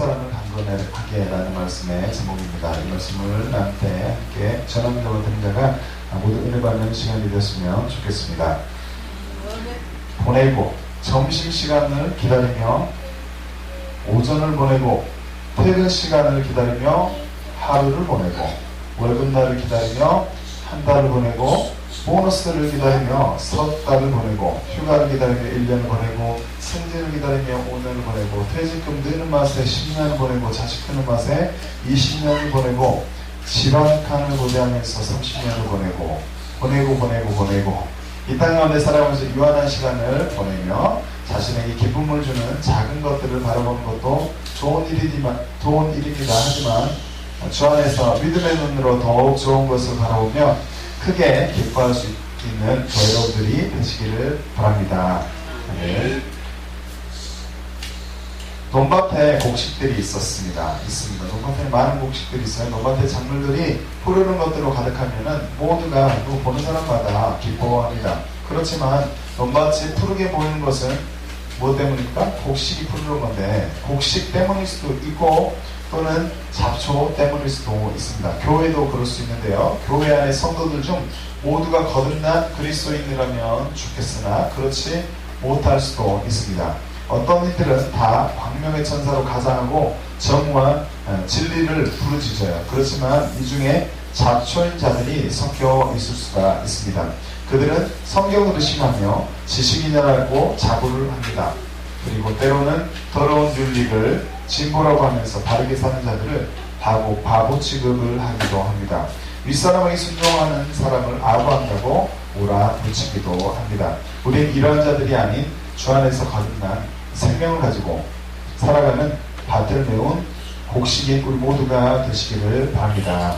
속사람을 강건하게라는 말씀의 제목입니다. 이 말씀을 나한테 함께 전하는 자와 듣는 자가 모두 은혜 받는 시간이 되었으면 좋겠습니다. 보내고 점심시간을 기다리며 오전을 보내고 퇴근 시간을 기다리며 하루를 보내고 월급날을 기다리며 한 달을 보내고 보너스를 기다리며 석 달을 보내고 휴가를 기다리며 1년을 보내고 생진을 기다리며 5년을 보내고 퇴직금 드는 맛에 10년을 보내고 자식 크는 맛에 20년을 보내고 질환칸을 고대하면서 30년을 보내고 이 땅 가운데 살아가면서 유한한 시간을 보내며 자신에게 기쁨을 주는 작은 것들을 바라보는 것도 좋은 일입니다. 하지만 주 안에서 믿음의 눈으로 더욱 좋은 것을 바라보며 크게 기뻐할 수 있는 저희 여러분들이 되시기를 바랍니다. 네. 논밭에 곡식들이 있습니다. 논밭에 많은 곡식들이 있어요. 논밭에 작물들이 푸르른 것들로 가득하면은 모두가 또 보는 사람마다 기뻐합니다. 그렇지만 논밭이 푸르게 보이는 것은 무엇 때문입니까? 곡식이 푸르른 건데 곡식 때문일 수도 있고 또는 잡초 때문일 수도 있습니다. 교회도 그럴 수 있는데요. 교회 안의 성도들 중 모두가 거듭난 그리스도인이라면 좋겠으나 그렇지 못할 수도 있습니다. 어떤 이들은 다 광명의 천사로 가장하고 정의와 진리를 부르짖어요. 그렇지만 이 중에 잡초인 자들이 섞여 있을 수가 있습니다. 그들은 성경을 의심하며 지식인이라고 자부를 합니다. 그리고 때로는 더러운 윤리를 진보라고 하면서 바르게 사는 자들을 바보 취급을 하기도 합니다. 윗사람에게 순종하는 사람을 아부한다고 몰아붙이기도 합니다. 우리는 이러한 자들이 아닌 주 안에서 거듭난 생명을 가지고 살아가는 밭을 메운 곡식인 우리 모두가 되시기를 바랍니다.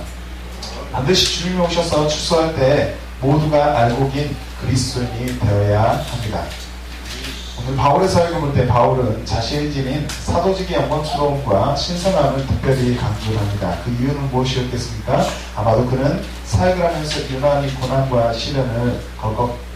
반드시 주님이 오셔서 출소할 때 모두가 알고 긴 그리스도인이 되어야 합니다. 오늘 바울의 사역을 볼 때 바울은 자신의 지닌 사도직의 영광스러움과 신선함을 특별히 강조합니다. 그 이유는 무엇이었겠습니까? 아마도 그는 사역을 하면서 유난히 고난과 시련을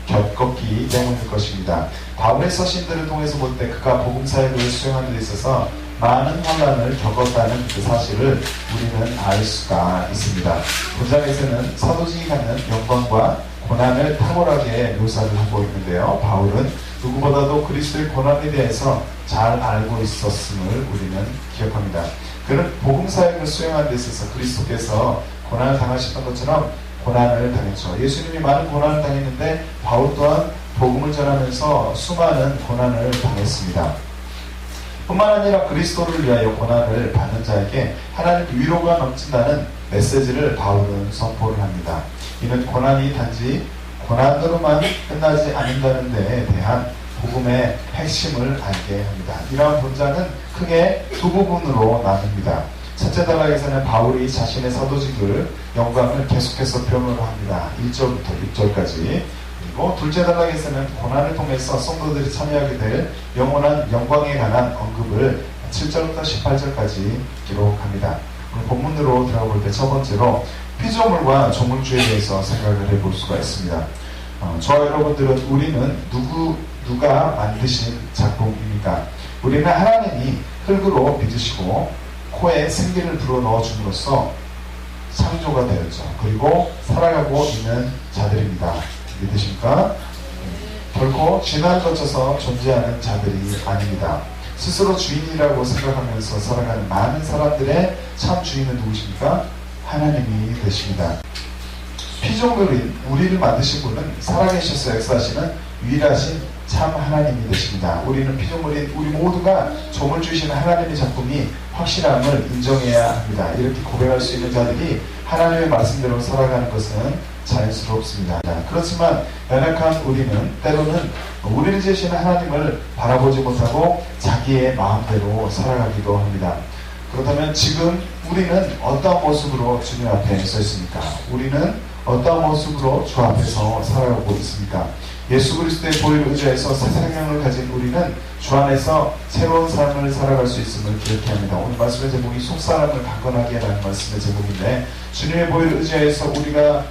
겪었기 때문일 것입니다. 바울의 서신들을 통해서 볼 때 그가 복음 사역을 수행하는 데 있어서 많은 혼란을 겪었다는 그 사실을 우리는 알 수가 있습니다. 본장에서는 사도직이 갖는 영광과 고난을 탁월하게 묘사를 하고 있는데요. 바울은 누구보다도 그리스도의 고난에 대해서 잘 알고 있었음을 우리는 기억합니다. 그는 복음 사역을 수행하는 데 있어서 그리스도께서 고난을 당하셨던 것처럼 고난을 당했죠. 예수님이 많은 고난을 당했는데 바울 또한 복음을 전하면서 수많은 고난을 당했습니다. 뿐만 아니라 그리스도를 위하여 고난을 받는 자에게 하나님 위로가 넘친다는 메시지를 바울은 선포를 합니다. 이는 고난이 단지 고난으로만 끝나지 않는다는 데에 대한 복음의 핵심을 알게 합니다. 이러한 본자는 크게 두 부분으로 나눕니다. 첫째 단락에서는 바울이 자신의 사도직을 영광을 계속해서 표현을 합니다. 1절부터 6절까지. 그리고 둘째 단락에서는 고난을 통해서 성도들이 참여하게 될 영원한 영광에 관한 언급을 7절부터 18절까지 기록합니다. 오늘 본문으로 들어가 볼 때 첫 번째로 피조물과 조물주에 대해서 생각을 해볼 수가 있습니다. 저와 여러분들은 우리는 누가 만드신 작품입니까? 우리는 하나님이 흙으로 빚으시고 코에 생기를 불어넣어 줌으로써 창조가 되었죠. 그리고 살아가고 있는 자들입니다. 믿으십니까? 결코 진화를 거쳐서 존재하는 자들이 아닙니다. 스스로 주인이라고 생각하면서 살아가는 많은 사람들의 참 주인은 누구십니까? 하나님이 되십니다. 피조물인 우리를 만드신 분은 살아계셔서 역사하시는 유일하신 참 하나님이 되십니다. 우리는 피조물인 우리 모두가 조물주이신 하나님의 작품이 확실함을 인정해야 합니다. 이렇게 고백할 수 있는 자들이 하나님의 말씀대로 살아가는 것은 자연스럽습니다. 그렇지만 연약한 우리는 때로는 우리를 지으신 하나님을 바라보지 못하고 자기의 마음대로 살아가기도 합니다. 그렇다면 지금 우리는 어떤 모습으로 주님 앞에 서 있습니까? 우리는 어떤 모습으로 주 앞에서 살아가고 있습니까? 예수 그리스도의 보혈을 의지해서 새 생명을 가진 우리는 주 안에서 새로운 삶을 살아갈 수 있음을 기억해야 합니다. 오늘 말씀의 제목이 속사람을 강건하게 라는 말씀의 제목인데 주님의 보혈을 의지해서 우리가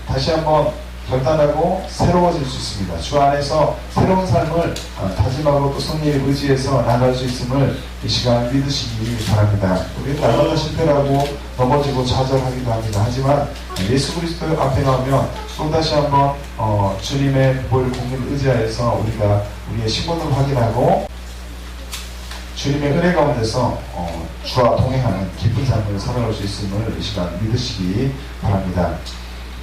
다시 한번 결단하고 새로워질 수 있습니다. 주 안에서 새로운 삶을 다짐하고 또 성령의 의지에서 나갈 수 있음을 이 시간 믿으시기 바랍니다. 우리는 날마다 실패를 하고 넘어지고 좌절하기도 합니다. 하지만 예수 그리스도 앞에 나오면 또다시 한번 주님의 보혈 공유를 의지하여서 우리가 우리의 신분을 확인하고 주님의 은혜 가운데서 주와 동행하는 기쁜 삶을 살아갈 수 있음을 이 시간 믿으시기 바랍니다.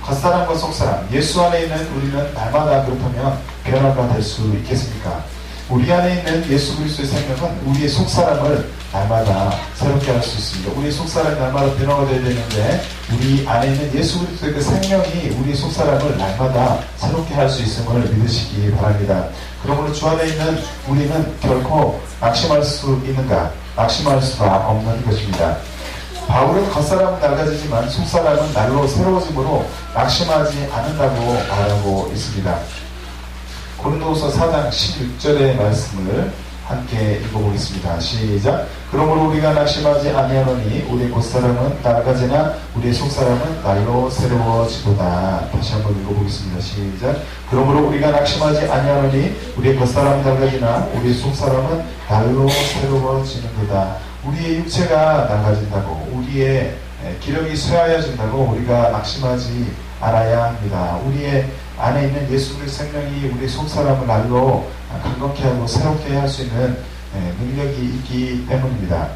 겉사람과 속사람, 예수 안에 있는 우리는 날마다 그렇다면 변화가 될 수 있겠습니까? 우리 안에 있는 예수 그리스도의 생명은 우리의 속사람을 날마다 새롭게 할 수 있습니다. 우리의 속사람이 날마다 변화가 되어야 되는데 우리 안에 있는 예수 그리스도의 그 생명이 우리의 속사람을 날마다 새롭게 할 수 있음을 믿으시기 바랍니다. 그러므로 주 안에 있는 우리는 결코 낙심할 수 있는가? 낙심할 수가 없는 것입니다. 바울은 겉사람은 낡아지지만 속사람은 날로 새로워짐으로 낙심하지 않는다고 말하고 있습니다. 고린도후서 4장 16절의 말씀을 함께 읽어보겠습니다. 시작. 그러므로 우리가 낙심하지 아니하노니 우리의 겉사람은 낡아지나 우리의 속사람은 날로 새로워지도다. 다시 한번 읽어보겠습니다. 시작. 그러므로 우리가 낙심하지 아니하노니 우리의 겉사람은 낡아지나 우리의 속사람은 날로 새로워지는도다. 우리의 육체가 낡아진다고, 우리의 기력이 쇠하여진다고 우리가 낙심하지 않아야 합니다. 우리의 안에 있는 예수 그리스도의 생명이 우리의 속사람을 날로 강건케 하고 새롭게 할 수 있는 능력이 있기 때문입니다.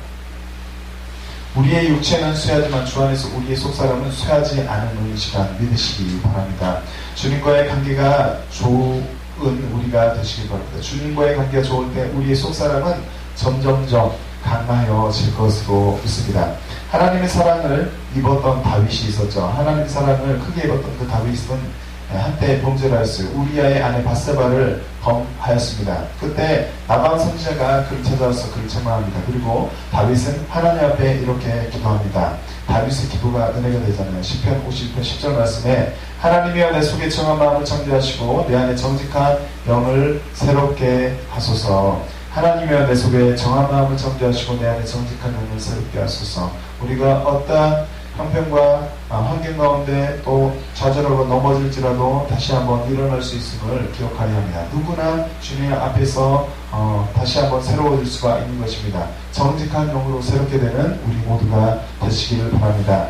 우리의 육체는 쇠하지만 주 안에서 우리의 속사람은 쇠하지 않은 시간 믿으시기 바랍니다. 주님과의 관계가 좋은 우리가 되시기 바랍니다. 주님과의 관계가 좋을 때 우리의 속사람은 점점점 강하여질 것으로 믿습니다. 하나님의 사랑을 입었던 다윗이 있었죠. 하나님의 사랑을 크게 입었던 그 다윗은 한때 범죄를 하였어요. 우리아의 아내 바세바를 범하였습니다. 그때 나방 선지자가 그를 찾아와서 그를 책망합니다. 그리고 다윗은 하나님 앞에 이렇게 기도합니다. 다윗의 기도가 은혜가 되잖아요. 시편 50편 10절 말씀에 하나님이여 내 속에 정한 마음을 창조하시고 내 안에 정직한 영을 새롭게 하소서. 하나님이여 내 속에 정한 마음을 창조하시고 내 안에 정직한 영을 새롭게 하소서. 우리가 어떠한 형편과 환경 가운데 또 좌절하고 넘어질지라도 다시 한번 일어날 수 있음을 기억하여야 합니다. 누구나 주님 앞에서 다시 한번 새로워질 수가 있는 것입니다. 정직한 영으로 새롭게 되는 우리 모두가 되시기를 바랍니다.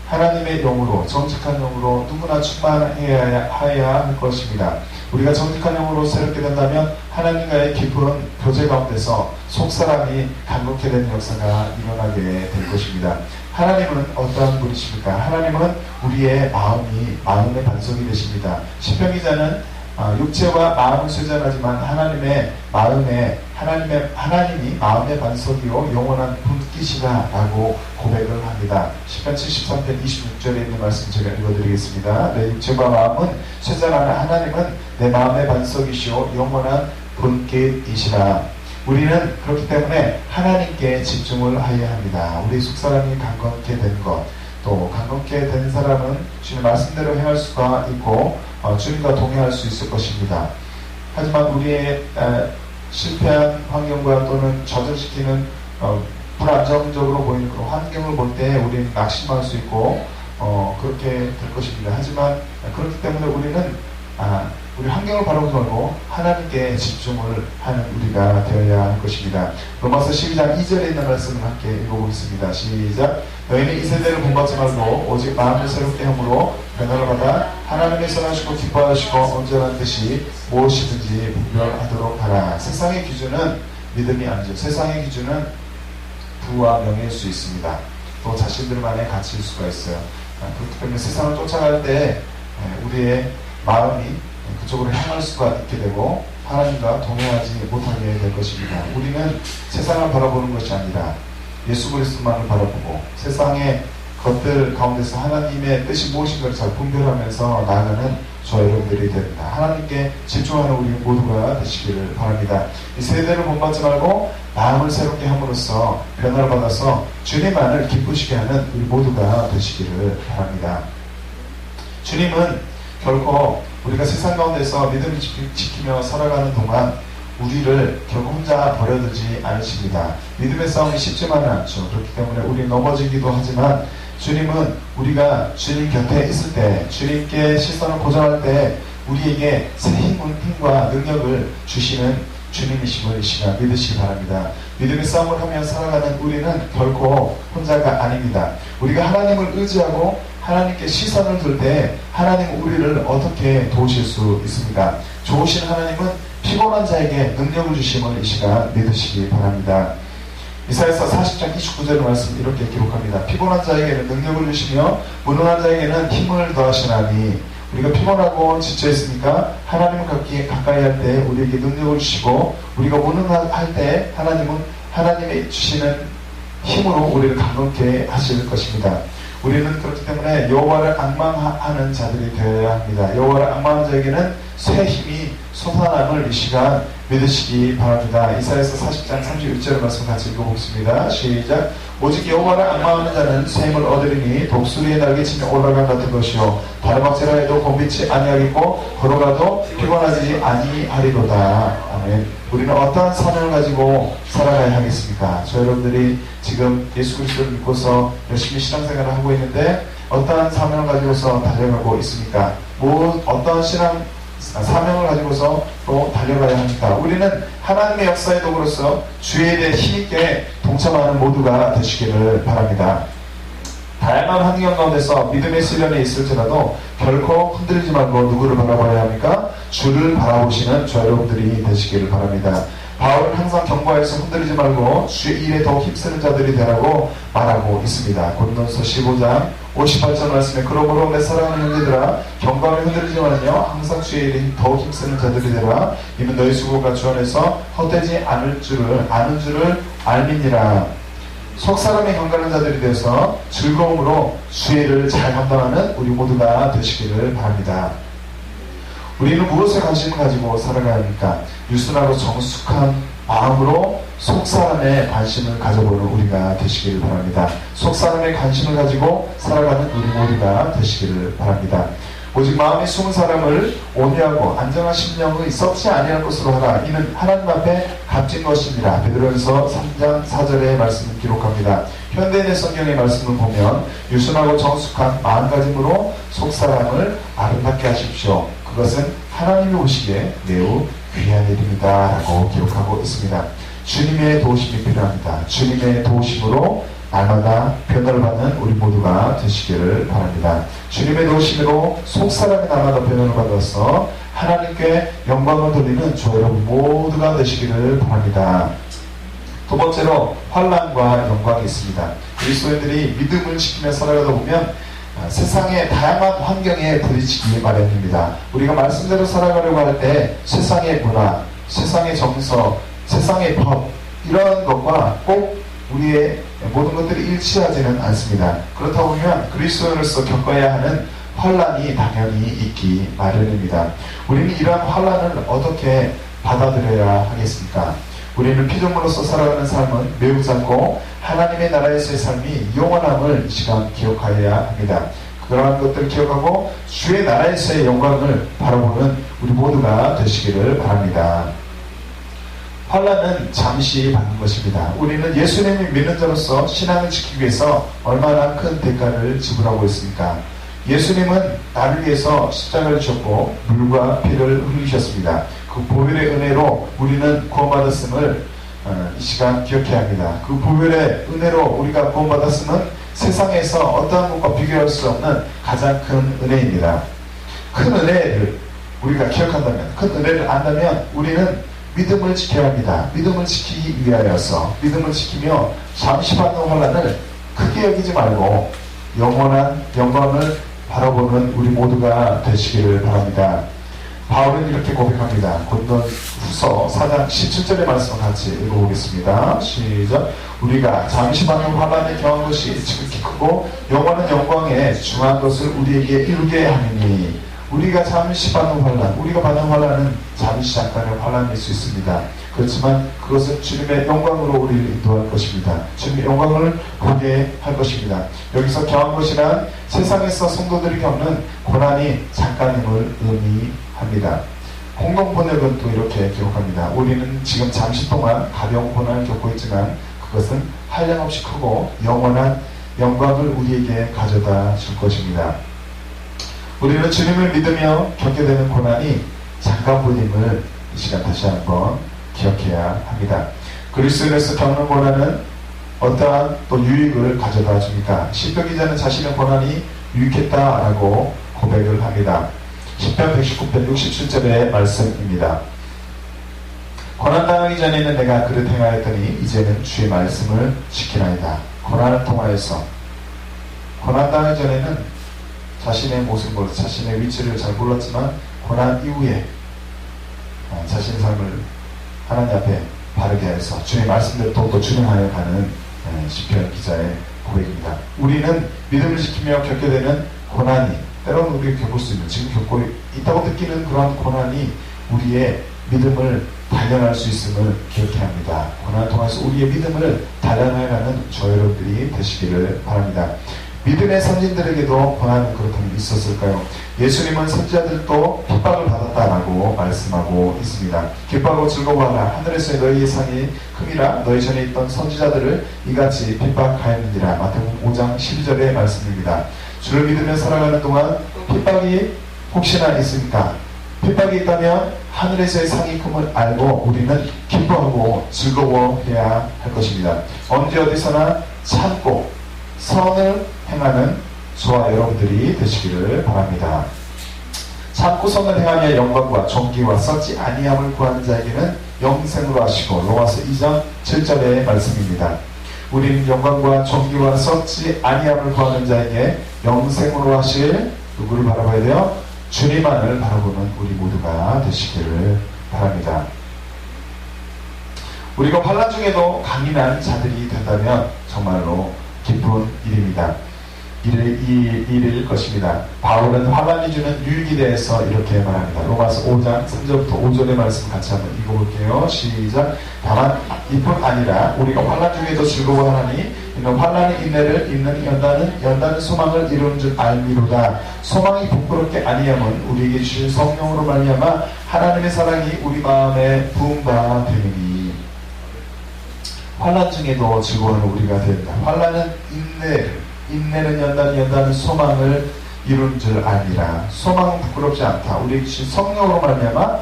하나님의 영으로, 정직한 영으로 누구나 충만해야 할 것입니다. 우리가 정직한 영으로 새롭게 된다면 하나님과의 깊은 교제 가운데서 속사람이 강건케 되는 역사가 일어나게 될 것입니다. 하나님은 어떠한 분이십니까? 하나님은 우리의 마음의 반석이 되십니다. 시편 기자는 육체와 마음은 쇠잔하지만 하나님이 마음의 반석이요 영원한 분깃이다 라고 고백을 합니다. 시편 73편 26절에 있는 말씀 제가 읽어드리겠습니다. 내 육체와 마음은 쇠잔하나 하나님은 내 마음의 반석이시오 영원한 분깃이시라. 우리는 그렇기 때문에 하나님께 집중을 하여야 합니다. 우리 속사람이 강건케 된 것, 또 강건케 된 사람은 주님 말씀대로 행할 수가 있고 주님과 동행할 수 있을 것입니다. 하지만 우리의 실패한 환경과 또는 좌절시키는 불안정적으로 보이는 그런 환경을 볼 때 우리는 낙심할 수 있고 그렇게 될 것입니다. 하지만 그렇기 때문에 우리는 우리 환경을 바라보지 말고 하나님께 집중을 하는 우리가 되어야 할 것입니다. 로마서 12장 2절에 있는 말씀을 함께 읽어보겠습니다. 시작. 너희는 이 세대를 본받지 말고 오직 마음을 새롭게 함으로 변화를 받아 하나님의 선하시고 기뻐하시고 온전한 뜻이 무엇이든지 분별하도록 하라. 세상의 기준은 믿음이 아니죠. 세상의 기준은 부와 명예일 수 있습니다. 또 자신들만의 가치일 수가 있어요. 그렇기 때문에 세상을 쫓아갈 때 우리의 마음이 그쪽으로 향할 수가 있게 되고 하나님과 동행하지 못하게 될 것입니다. 우리는 세상을 바라보는 것이 아니라 예수 그리스도만을 바라보고 세상의 것들 가운데서 하나님의 뜻이 무엇인가를 잘 분별하면서 나아가는 저와 여러분들이 됩니다. 하나님께 집중하는 우리 모두가 되시기를 바랍니다. 이 세대를 본받지 말고 마음을 새롭게 함으로써 변화를 받아서 주님만을 기쁘시게 하는 우리 모두가 되시기를 바랍니다. 주님은 결코 우리가 세상 가운데서 믿음을 지키며 살아가는 동안 우리를 결코 혼자 버려두지 않으십니다. 믿음의 싸움이 쉽지만은 않죠. 그렇기 때문에 우리 넘어지기도 하지만 주님은 우리가 주님 곁에 있을 때, 주님께 시선을 고정할 때 우리에게 새 힘과 능력을 주시는 주님이심을 이 시간 믿으시기 바랍니다. 믿음의 싸움을 하며 살아가는 우리는 결코 혼자가 아닙니다. 우리가 하나님을 의지하고 하나님께 시선을 둘 때 하나님은 우리를 어떻게 도우실 수 있습니까? 좋으신 하나님은 피곤한 자에게 능력을 주심을 이 시간 믿으시기 바랍니다. 이사야서 40장 29절 말씀 이렇게 기록합니다. 피곤한 자에게는 능력을 주시며 무능한 자에게는 힘을 더하시나니. 우리가 피곤하고 지쳐있으니까 하나님을 가까이 할 때 우리에게 능력을 주시고, 우리가 무능할 때 하나님은 하나님의 주시는 힘으로 우리를 강건케 하실 것입니다. 우리는 그렇기 때문에 여호와를 앙망하는 자들이 되어야 합니다. 여호와를 앙망하는 자에게는 새 힘이 솟아남을 이 시간 믿으시기 바랍니다. 이사야서 40장 31절 말씀 같이 읽어보겠습니다. 시작. 오직 여호와를 앙망하는 자는 새 힘을 얻으리니 독수리의 날개치며 올라간 같은 것이요 다르막제라 해도 곤비치 아니하겠고 걸어가도 피곤하지 아니하리로다. 아멘. 우리는 어떠한 사명을 가지고 살아가야 하겠습니까? 저 여러분들이 지금 예수 그리스도를 믿고서 열심히 신앙생활을 하고 있는데 어떠한 사명을 가지고서 달려가고 있습니까? 어떠한 사명을 가지고서 또 달려가야 합니까? 우리는 하나님의 역사의 도구로서 주에 대해 힘있게 동참하는 모두가 되시기를 바랍니다. 다양한 환경 가운데서 믿음의 시련이 있을지라도 결코 흔들리지 말고 누구를 바라봐야 합니까? 주를 바라보시는 저 여러분들이 되시기를 바랍니다. 바울은 항상 경고하여서 흔들리지 말고 주의 일에 더욱 힘쓰는 자들이 되라고 말하고 있습니다. 고린도서 15장 58절 말씀에 그러므로 내 사랑하는 형제들아 경고하며 흔들리지만요 항상 주의 일에 더욱 힘쓰는 자들이 되라. 이는 너희 수고가 주 안에서 헛되지 않을 줄을 아는 줄을 알미니라. 속사람의 경건한 자들이 되어서 즐거움으로 주의 일을 잘 감당하는 우리 모두가 되시기를 바랍니다. 우리는 무엇에 관심을 가지고 살아가야 합니까? 유순하고 정숙한 마음으로 속사람의 관심을 가져보는 우리가 되시기를 바랍니다. 속사람의 관심을 가지고 살아가는 우리 모두가 되시기를 바랍니다. 오직 마음이 숨은 사람을 온유하고 안정한 심령의 썩지 아니할 것으로 하라. 이는 하나님 앞에 값진 것입니다. 베드로전서 3장 4절의 말씀을 기록합니다. 현대인의 성경의 말씀을 보면 유순하고 정숙한 마음가짐으로 속사람을 아름답게 하십시오. 그것은 하나님이 보시기에 매우 귀한 일입니다. 라고 기록하고 있습니다. 주님의 도우심이 필요합니다. 주님의 도우심으로 날마다 변화를 받는 우리 모두가 되시기를 바랍니다. 주님의 도우심으로 속사람이 날마다 변화를 받아서 하나님께 영광을 돌리는 저 여러분 모두가 되시기를 바랍니다. 두 번째로 환난과 영광이 있습니다. 그리스도인들이 믿음을 지키며 살아가다 보면 세상의 다양한 환경에 부딪히기 마련입니다. 우리가 말씀대로 살아가려고 할 때 세상의 문화, 세상의 정서, 세상의 법 이런 것과 꼭 우리의 모든 것들이 일치하지는 않습니다. 그렇다 보면 그리스도인으로서 겪어야 하는 환난이 당연히 있기 마련입니다. 우리는 이러한 환난을 어떻게 받아들여야 하겠습니까? 우리는 피조물로서 살아가는 삶은 매우 작고 하나님의 나라에서의 삶이 영원함을 이 시간 기억하여야 합니다. 그러한 것들을 기억하고 주의 나라에서의 영광을 바라보는 우리 모두가 되시기를 바랍니다. 환난은 잠시 받는 것입니다. 우리는 예수님을 믿는 자로서 신앙을 지키기 위해서 얼마나 큰 대가를 지불하고 있습니까? 예수님은 나를 위해서 십자가를 지셨고 물과 피를 흘리셨습니다. 그 보혈의 은혜로 우리는 구원받았음을 이 시간 기억해야 합니다. 그 보혈의 은혜로 우리가 구원받았음은 세상에서 어떠한 것과 비교할 수 없는 가장 큰 은혜입니다. 큰 은혜를 우리가 기억한다면, 큰 은혜를 안다면 우리는 믿음을 지켜야 합니다. 믿음을 지키기 위하여서 믿음을 지키며 잠시 받는 환난을 크게 여기지 말고 영원한 영광을 바라보는 우리 모두가 되시기를 바랍니다. 바울은 이렇게 고백합니다. 고린도후서 4장 17절의 말씀을 같이 읽어보겠습니다. 시작. 우리가 잠시 받는 환난에 경한 것이 지극히 크고 영원한 영광에 중한 것을 우리에게 이루게 하느니. 우리가 잠시 받는 환난, 우리가 받는 환난은 잠시 잠깐의 환난일 수 있습니다. 그렇지만 그것은 주님의 영광으로 우리를 인도할 것입니다. 주님의 영광을 보게 할 것입니다. 여기서 경한 것이란 세상에서 성도들이 겪는 고난이 잠깐임을 의미합니다. 공동번역은 또 이렇게 기록합니다. 우리는 지금 잠시 동안 가벼운 고난을 겪고 있지만 그것은 한량없이 크고 영원한 영광을 우리에게 가져다 줄 것입니다. 우리는 주님을 믿으며 겪게 되는 고난이 잠깐뿐임을 이 시간 다시 한번 기억해야 합니다. 그리스도인에서 겪는 고난은 어떠한 또 유익을 가져다 줍니까? 시편 기자는 자신의 고난이 유익했다라고 고백을 합니다. 시편 119편 67절의 말씀입니다. 고난당하기 전에는 내가 그릇 행하였더니 이제는 주의 말씀을 지키나이다. 고난을 통하여서 고난당하기 전에는 자신의 모습을, 자신의 위치를 잘 몰랐지만 고난 이후에 자신의 삶을 하나님 앞에 바르게 해서 주의 말씀대로 더욱더 준행하여 가는 시편 기자의 고백입니다. 우리는 믿음을 지키며 겪게 되는 고난이 때로는 우리가 겪을 수 있는, 지금 겪고 있다고 느끼는 그러한 고난이 우리의 믿음을 단련할 수 있음을 기억해야 합니다. 고난을 통해서 우리의 믿음을 단련해가는 저 여러분들이 되시기를 바랍니다. 믿음의 선진들에게도 고난은 그렇다면 있었을까요? 예수님은 선지자들도 핍박을 받았다라고 말씀하고 있습니다. 기뻐하고 즐거워하라. 하늘에서의 너희의 상이 큼이라. 너희 전에 있던 선지자들을 이같이 핍박하였느니라. 마태복음 5장 12절의 말씀입니다. 주를 믿으며 살아가는 동안 핍박이 혹시나 있습니까? 핍박이 있다면 하늘에서의 상이 큼을 알고 우리는 기뻐하고 즐거워해야 할 것입니다. 언제 어디서나 참고 선을 행하는 저와 여러분들이 되시기를 바랍니다. 참고 선을 행하며 영광과 존귀와 썩지 아니함을 구하는 자에게는 영생으로 하시고 로마서 2장 7절의 말씀입니다. 우리는 영광과 존귀와 썩지 아니함을 구하는 자에게 영생으로 하실 누구를 바라봐야 돼요? 주님만을 바라보는 우리 모두가 되시기를 바랍니다. 우리가 환난 중에도 강인한 자들이 된다면 정말로 기쁜 일입니다. 일일 것입니다. 바울은 환난이 주는 유익에 대해서 이렇게 말합니다. 로마서 5장 3절부터 5절의 말씀 같이 한번 읽어볼게요. 시작. 다만 이뿐 아니라 우리가 환난 중에도 즐거워하나니 이는 환난의 인내를 잇는 연단은 소망을 이루는 줄 알미로다. 소망이 부끄럽게 아니함은 우리에게 주신 성령으로 말미암아 하나님의 사랑이 우리 마음에 부은 바 되니. 환난 중에도 즐거워하는 우리가 된다. 환난은 인내는 연단은 소망을 이룬 줄 아니라. 소망은 부끄럽지 않다. 우리 성령으로 말미암아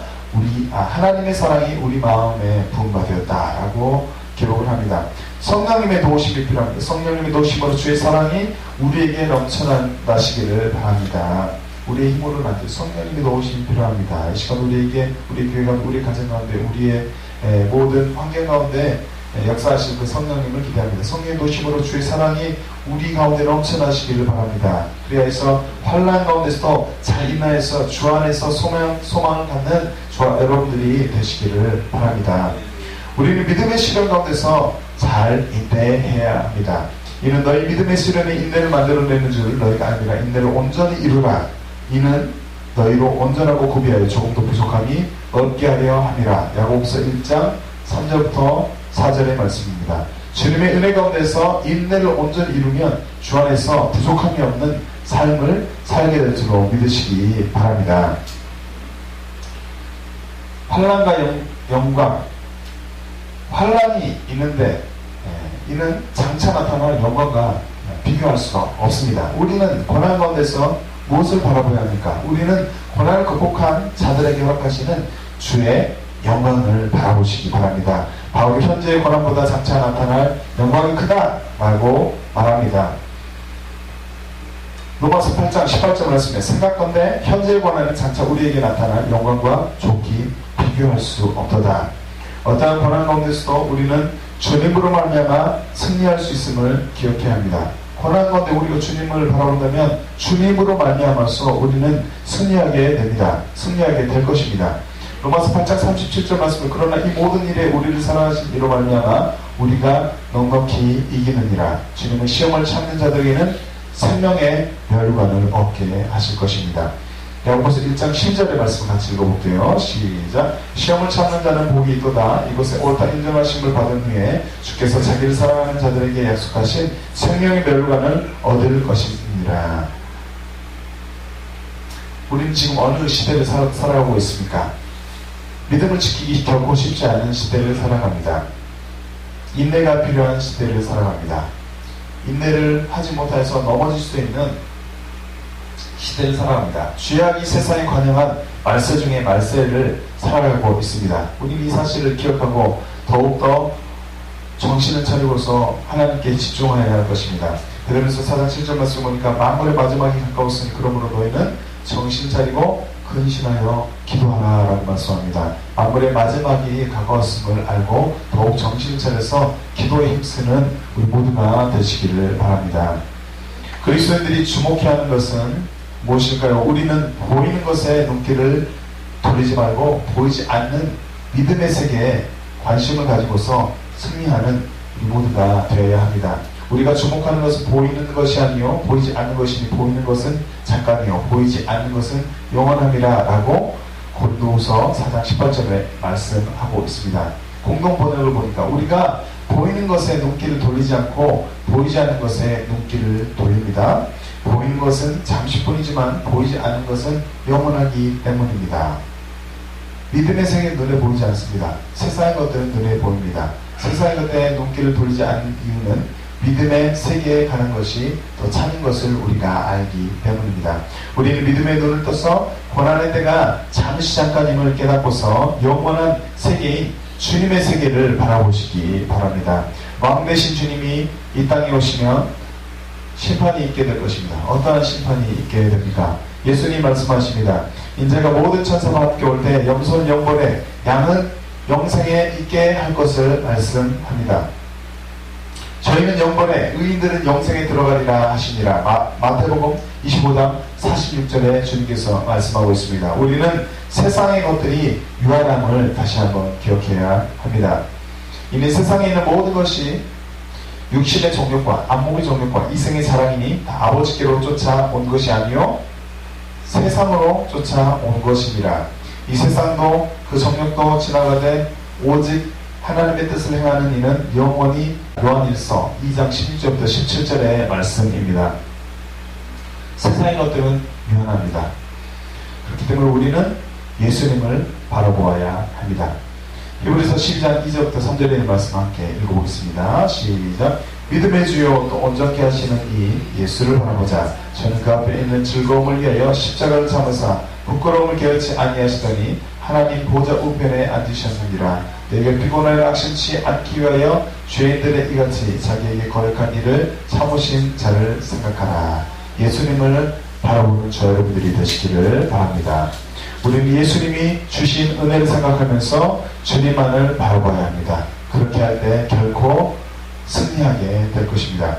하나님의 사랑이 우리 마음에 부은 바 되었다라고 기록을 합니다. 성령님의 도우심이 필요합니다. 성령님의 도우심으로 주의 사랑이 우리에게 넘쳐나시기를 바랍니다. 우리의 힘으로는 안 돼요. 성령님의 도우심이 필요합니다. 이 시간 우리에게, 우리 교회 가운데, 우리 가정 가운데, 우리의 모든 환경 가운데 역사하실 그 성령님을 기대합니다. 성령의 도심으로 주의 사랑이 우리 가운데 넘쳐나시기를 바랍니다. 그리하여서 환난 가운데서도 잘 인하여서 주 안에서 소망을 갖는 저와 여러분들이 되시기를 바랍니다. 우리는 믿음의 시련 가운데서 잘 인내해야 합니다. 이는 너희 믿음의 시련에 인내를 만들어내는 줄 너희가 아니라 인내를 온전히 이루라. 이는 너희로 온전하고 구비하여 조금도 부족함이 없게 하려 함이라. 야고보서 1장 3절부터 4절의 말씀입니다. 주님의 은혜 가운데서 인내를 온전히 이루면 주 안에서 부족함이 없는 삶을 살게 될 줄로 믿으시기 바랍니다. 환난과 영광, 환난이 있는데 이는 장차 나타날 영광과 비교할 수가 없습니다. 우리는 고난 가운데서 무엇을 바라봐야 합니까? 우리는 고난을 극복한 자들에게 허락하시는 주의 영광을 바라보시기 바랍니다. 바울이 현재의 고난보다 장차 나타날 영광이 크다라고 말합니다. 로마서 8장 18절 말씀에 생각건대 현재의 고난은 장차 우리에게 나타날 영광과 좋기 비교할 수 없도다. 어떠한 고난 가운데서도 우리는 주님으로 말미암아 승리할 수 있음을 기억해야 합니다. 고난 가운데 우리가 주님을 바라본다면 주님으로 말미암아서 우리는 승리하게 됩니다. 승리하게 될 것입니다. 로마서 8장 37절 말씀을 그러나 이 모든 일에 우리를 사랑하신 이로 말미암아 우리가 넉넉히 이기느니라. 주님은 시험을 참는 자들에게는 생명의 멸관을 얻게 하실 것입니다. 야고보서 1장 10절의 말씀 같이 읽어볼게요. 시작. 시험을 참는 자는 복이 있도다. 이곳에 옳다 인정하심을 받은 후에 주께서 자기를 사랑하는 자들에게 약속하신 생명의 멸관을 얻을 것입니다. 우리는 지금 어느 시대를 살아가고 있습니까? 믿음을 지키기 결코 쉽지 않은 시대를 살아갑니다. 인내가 필요한 시대를 살아갑니다. 인내를 하지 못해서 넘어질 수 있는 시대를 살아갑니다. 죄악이 세상에 관영한 말세 중에 말세를 살아가고 있습니다. 우리는 이 사실을 기억하고 더욱더 정신을 차리고서 하나님께 집중해야 할 것입니다. 그러면서 4장 7절 말씀 보니까 만물의 마지막이 가까웠으니 그러므로 너희는 정신 차리고 근신하여 기도하라라고 말씀합니다. 만물의 마지막이 가까웠음을 알고 더욱 정신을 차려서 기도에 힘쓰는 우리 모두가 되시기를 바랍니다. 그리스도인들이 주목해야 하는 것은 무엇일까요? 우리는 보이는 것에 눈길을 돌리지 말고 보이지 않는 믿음의 세계에 관심을 가지고서 승리하는 우리 모두가 되어야 합니다. 우리가 주목하는 것은 보이는 것이 아니요 보이지 않는 것이니 보이는 것은 잠깐이요 보이지 않는 것은 영원함이라 라고 고린도후서 4장 18절에 말씀하고 있습니다. 공동 번역을 보니까 우리가 보이는 것에 눈길을 돌리지 않고 보이지 않는 것에 눈길을 돌립니다. 보이는 것은 잠시뿐이지만 보이지 않는 것은 영원하기 때문입니다. 믿음의 세계는 눈에 보이지 않습니다. 세상의 것들은 눈에 보입니다. 세상의 것에 눈길을 돌리지 않는 이유는 믿음의 세계에 가는 것이 더 참인 것을 우리가 알기 때문입니다. 우리는 믿음의 눈을 떠서 고난의 때가 잠시 잠깐임을 깨닫고서 영원한 세계인 주님의 세계를 바라보시기 바랍니다. 왕 되신 주님이 이 땅에 오시면 심판이 있게 될 것입니다. 어떠한 심판이 있게 됩니까? 예수님 말씀하십니다. 인자가 모든 천사와 함께 올 때 염소는 영벌에 양은 영생에 있게 할 것을 말씀합니다. 저희는 영벌에 의인들은 영생에 들어가리라 하시니라. 마태복음 25장 46절에 주님께서 말씀하고 있습니다. 우리는 세상의 것들이 유한함을 다시 한번 기억해야 합니다. 이미 세상에 있는 모든 것이 육신의 정욕과 안목의 정욕과 이생의 자랑이니 다 아버지께로 쫓아온 것이 아니요 세상으로 쫓아온 것이니라. 이 세상도 그 정욕도 지나가되 오직 하나님의 뜻을 행하는 이는 영원히 요한일서 2장 16절부터 17절의 말씀입니다. 세상의 것들은 유한합니다. 그렇기 때문에 우리는 예수님을 바라보아야 합니다. 히브리서 12장 2절부터 3절의 말씀 함께 읽어보겠습니다. 시작. 믿음의 주요 또 온전케 하시는 이 예수를 바라보자. 저는 그 앞에 있는 즐거움을 위하여 십자가를 참으사 부끄러움을 게을치 아니하시더니 하나님 보좌 우편에 앉으셨느니라. 내게 피곤하여 악심치 않기 위하여 죄인들의 이같이 자기에게 거역한 일을 참으신 자를 생각하라. 예수님을 바라보는 저 여러분들이 되시기를 바랍니다. 우리는 예수님이 주신 은혜를 생각하면서 주님만을 바라봐야 합니다. 그렇게 할 때 결코 승리하게 될 것입니다.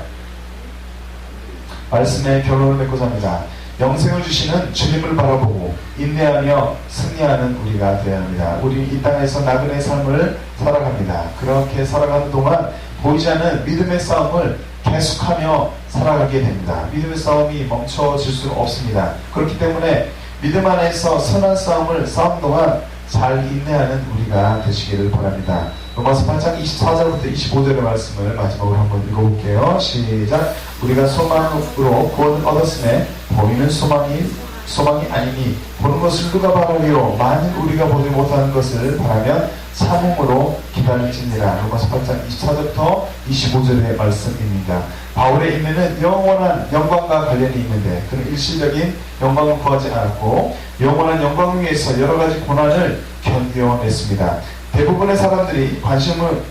말씀의 결론을 맺고자 합니다. 영생을 주시는 주님을 바라보고 인내하며 승리하는 우리가 되어야 합니다. 우리 이 땅에서 나그네의 삶을 살아갑니다. 그렇게 살아가는 동안 보이지 않는 믿음의 싸움을 계속하며 살아가게 됩니다. 믿음의 싸움이 멈춰질 수는 없습니다. 그렇기 때문에 믿음 안에서 선한 싸움을 싸운 동안 잘 인내하는 우리가 되시기를 바랍니다. 로마서 8장 24절부터 25절의 말씀을 마지막으로 한번 읽어볼게요. 시작. 우리가 소망으로 구원을 얻었음에 보이는 소망이 아니니 보는 것을 누가 바라리요. 만일 우리가 보지 못하는 것을 바라면 참음으로 기다릴지니라. 로마서 8장 24절부터 25절의 말씀입니다. 바울의 인내는 영원한 영광과 관련이 있는데 그는 일시적인 영광을 구하지 않았고 영원한 영광을 위해서 여러 가지 고난을 견뎌냈습니다. 대부분의 사람들이 관심을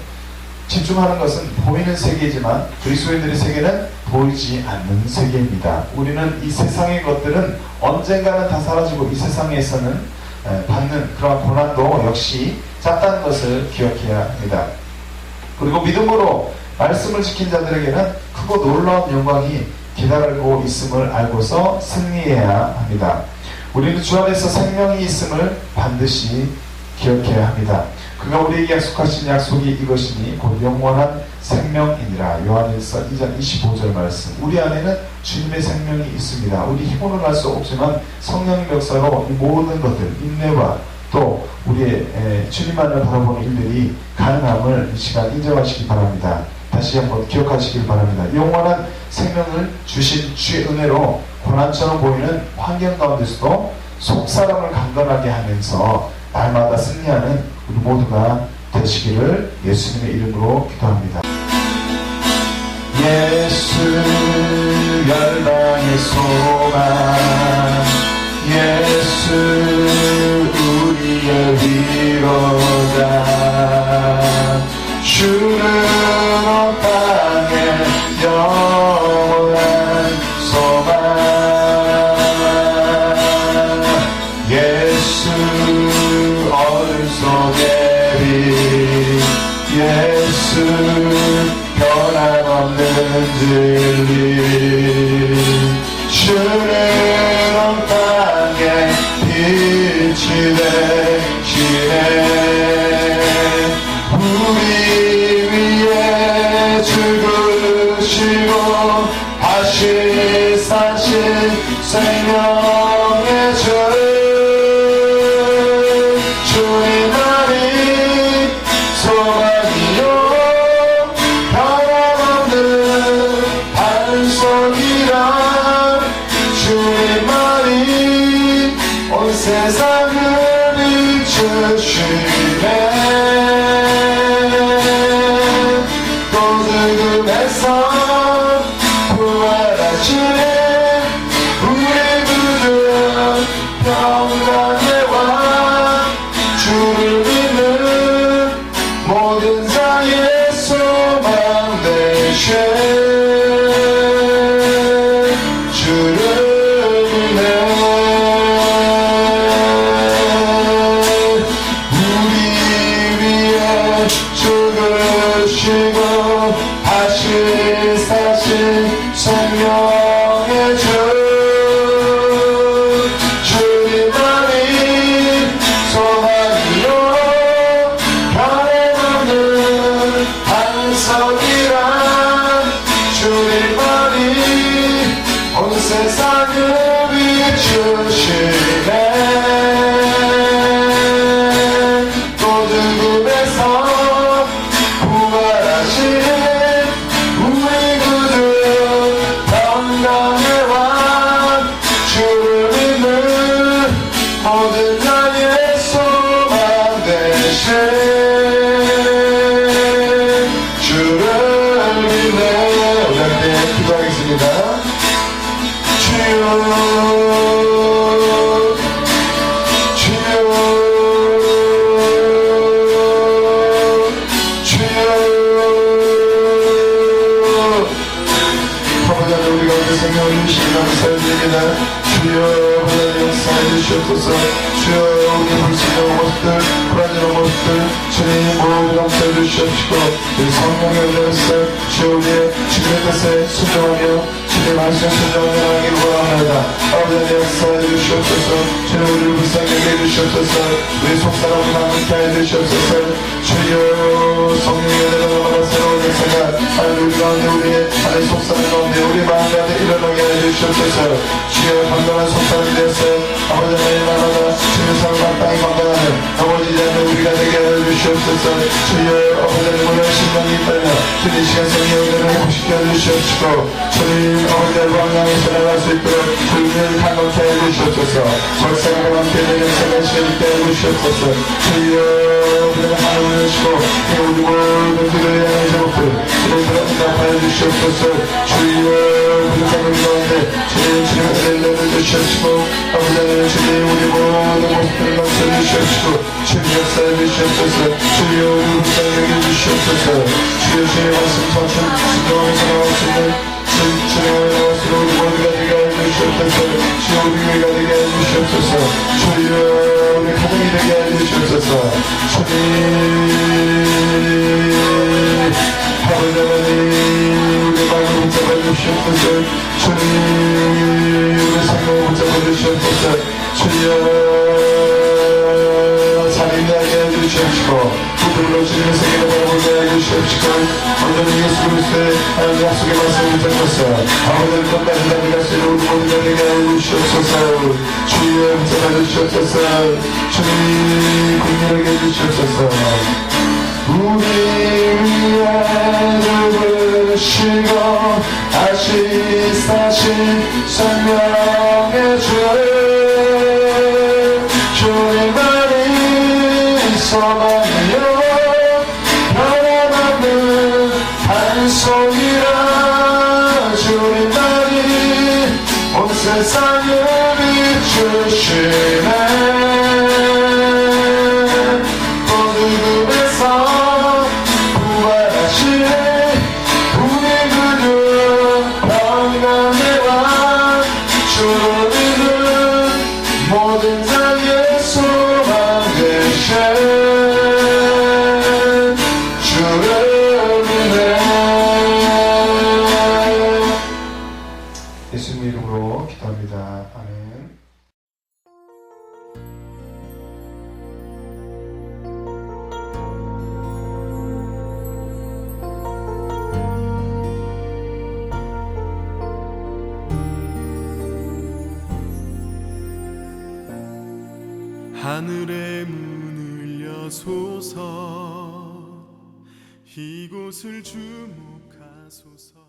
집중하는 것은 보이는 세계이지만 그리스도인들의 세계는 보이지 않는 세계입니다. 우리는 이 세상의 것들은 언젠가는 다 사라지고 이 세상에서는 받는 그러한 고난도 역시 작다는 것을 기억해야 합니다. 그리고 믿음으로 말씀을 지킨 자들에게는 크고 놀라운 영광이 기다리고 있음을 알고서 승리해야 합니다. 우리는 주 안에서 생명이 있음을 반드시 기억해야 합니다. 그가 우리에게 약속하신 약속이 이것이니 곧 영원한 생명이니라. 요한일서 2장 25절 말씀. 우리 안에는 주님의 생명이 있습니다. 우리 힘으로는 할 수 없지만 성령의 역사로 이 모든 것들, 인내와 또 우리의 주님만을 바라보는 일들이 가능함을 이 시간 인정하시기 바랍니다. 다시 한번 기억하시길 바랍니다. 영원한 생명을 주신 주의 은혜로 고난처럼 보이는 환경 가운데서도 속사람을 강건하게 하면서 날마다 승리하는 우리 모두가 되시기를 예수님의 이름으로 기도합니다. 예수 열방의 소망, 예수 우리의 위로자, 주는 온 땅에 영원한 소망, 예수 어둠 속의 빛, 예수 변함없는 진리, 주는 온 땅에 빛이 되시네. 우리 위에 죽으시고 다시 사신 생명의 주, 주님만이 소망이요 변함없는 반석이라, 주님만이 온 세상을 비추시네. 또 죽음에서 부활하시네. 우리 구주 평강의 왕, 주를 믿는 모든 자의 소망 되신 주를 믿네. 우리 위에 죽으시고 다시 사신 생명의 주, 주님만이 소망이요 변함없는 반석이라, 주님만이 온 세상을 비추시네. 또 죽음에서 부활하신 우리 구주 평강의 왕, 주를 믿는 모든 자의 소망 되신 주를 믿네. 오늘 함께 기도하겠습니다. 주여, 주여, 주여. 아버지 하나님, 우리 가운데 생명을 주시기 감사드립니다. 주여, 하나님 역사해 주시옵소서. 주여, 우리의 불신의 모습들, 불안한 모습들, 주님 모두 감사해 주시옵시고, 우리 성령의 은혜로서 주여 우리의 주님의 뜻에 순종하며 주님의 말씀에 순종하며 나가기를 원합니다. 아버지 하나님 역사해 주시옵소서. 주님 우리를 불쌍히 여겨 주시옵소서. 우리 속사람을 남게 해 주시옵소서. 주여, 성령의 은혜로 받아 새로운 역사가 하나님 우리 가운데, 우리의 하나님 속사람 가운데, 우리 마음 가운데 일어나게 해 주시옵소서. 주여, 건강한 속사람이 되었어 아버지 하나님 나라가 주님의 삶을 마땅히 건강하는 넘어지지 않는 우리가 되게 해 주시옵소서. 주여, 아버지 하나님 오늘 신명이 있다면 주님 시간 성령의 은혜를 회복시켜 주시옵시고, 주님 아버지 하나님 왕량에 살아갈 수 있도록 주님을 강건케 해 주시옵소서. 절사랑과 함께 되는 생활 시간 있게 해 주시옵소서. 주여, 우리가 하나님을 주시고 우리 모든 그들의 향한 제목들 주님으로 응답하여 주시옵소서. 주여, 우리 삶을 가운데 주님의 은혜를 내려주시옵시고, 아버지 하나님 주님 우리 모든 모습들을 넘쳐주시옵시고, 주님 역사해 주시옵소서. 주여, 우리 불쌍히 여겨주시옵소서. 주여, 주님의 말씀 전천 순종하면서 나올 수 있는 주님의 나왔으로 우리 모두가 되게 해 주시옵소서. 주여, 우리 교회가 되게 해 주시옵소서. 주여, 우리 가정이 되게 해 주시옵소서. 주님 아버지 하나님 우리 마음을 붙잡아 주시옵소서. 주님 우리 생명을 붙잡아 주시옵소서. 주여, 자리하게 해주시옵시고, 부들로 주님의 세계를 바라보게 해주시옵시고, 온전히 예수 그리스도의 하나님 약속의 말씀을 붙잡고서 아버지를 끝까지 나아갈 수 있는 우리 모두가 되게 해주시옵소서. 주여, 붙잡아 주시옵소서. 주님 긍휼하게 해주시옵소서. 우리 위에 죽으시고 다시 사신 생명의 주, 주님만이 소망이요 변함없는 반석이라, 주시네 어두움에서 부활하시네 우리 구주 평강의 왕 주로 믿는 모든 자의 소망 되신 주를 믿네. 예수님 이름으로 기도합니다. 아멘. 하늘의 문을 여소서 이곳을 주목하소서